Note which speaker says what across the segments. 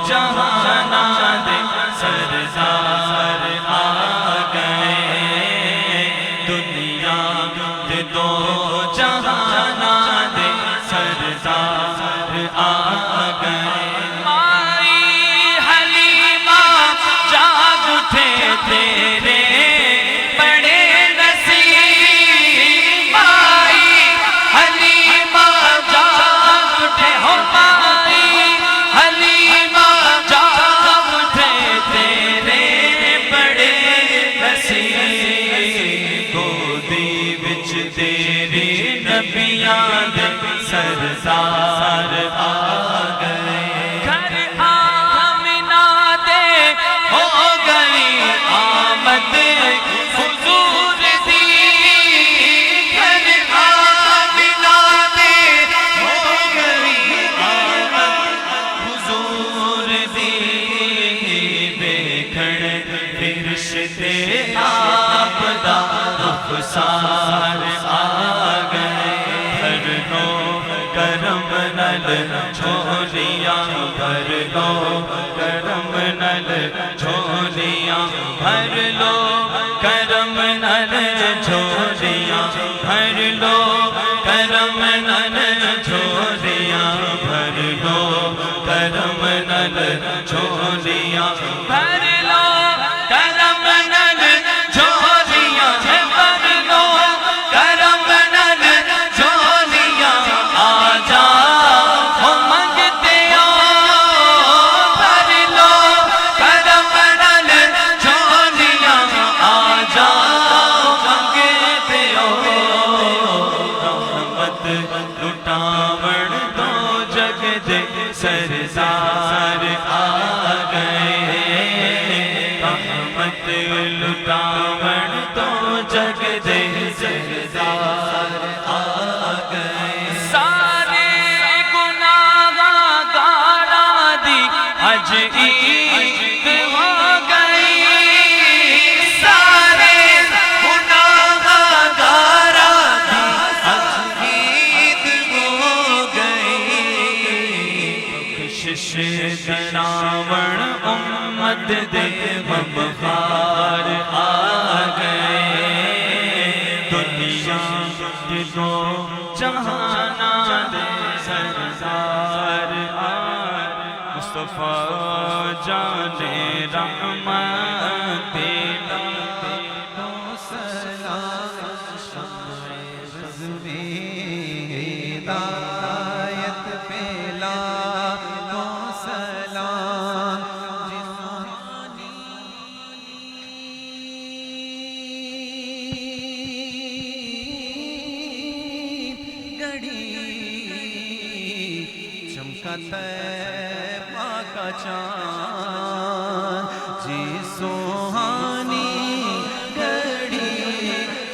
Speaker 1: جہاں دے سردار آ گئے، دنیا دے دو جہاں دے سردار آ گئے۔ مائی حلیمہ جاگ اٹھے تیرے بڑے نصیب، مائی حلیمہ جاگ اٹھے، ہو مائی حلیمہ جاگ اٹھے تیرے بڑے نصیب، گودی وچ تیری نبیاں دے سردار آ گئے۔ گھر آمنہ دے ہو گئی آمد حضور دی، گھر آمنہ دے ہو گئی آمد حضور دی، ویکھن فرشتے آپ دا رخسار آ گئے۔ بھر لو کرم نل جھولیاں، بھر لو کرم نل جھولیاں، بھر لو کرم نل جھولیاں، بھر لو کرم نل جھولیاں، بھر لو کرم نل جھولیاں، بھر لو کرم نل جھولیاں، بھر لو کرم نل جھولیاں، آ جاؤ ہو منگتے ہو، بھر لو کرم نل جھولیاں، آ جاؤ منگتے ہو۔ رحمت لٹاون دو جگ دے سردار آ گئے، رحمت لٹاون دو جگ دے سردار آ گئے۔ سارے گناہ گاراں دی اج عید ہو گئی، سارے گناہ گاراں دی اج عید ہو گئی، بخشش کراون امت دے غمخوار آ گئے، دنیا دے دو جہاں دے سردار آ گئے۔ مصطفیٰ جان رحمت
Speaker 2: ہدایت پہ لاکھوں سلام، جسمانی گھڑی چمکا طیبہ کا چاند، جی سوہانی گھڑی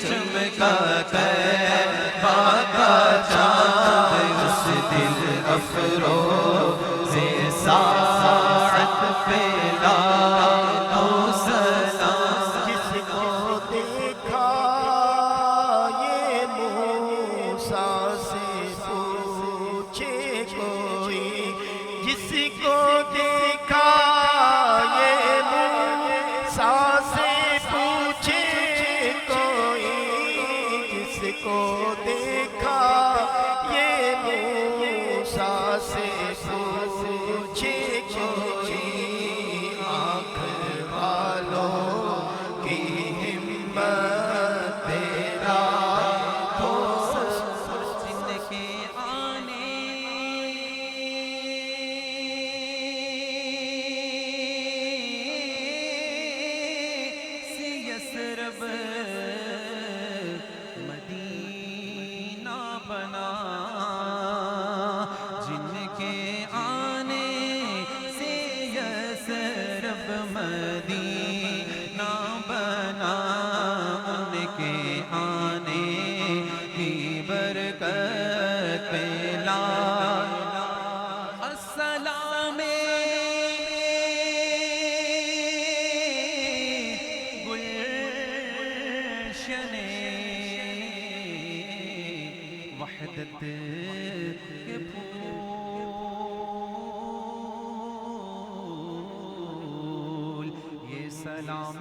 Speaker 2: چمکا طیبہ کا چاند، اس دل افروز ساعت پہ لاکھوں سلام۔
Speaker 3: جس کو دیکھا یہ موسیٰ سے پوچھے کوئی، جس کو دیکھا یہ موسیٰ سے پوچھے کوئی، جس کو دیکھا یہ موسیٰ سے پوچھے کوئی، آنکھ والوں کی ہمت تیرا ہو،
Speaker 2: جن کے آنے سے یثرب مدینہ بنا، جن کے آنے سے یثرب مدینہ بنا، ان کے آنے کی برکت پہ السلام گلشن وحدت کے پھول سلام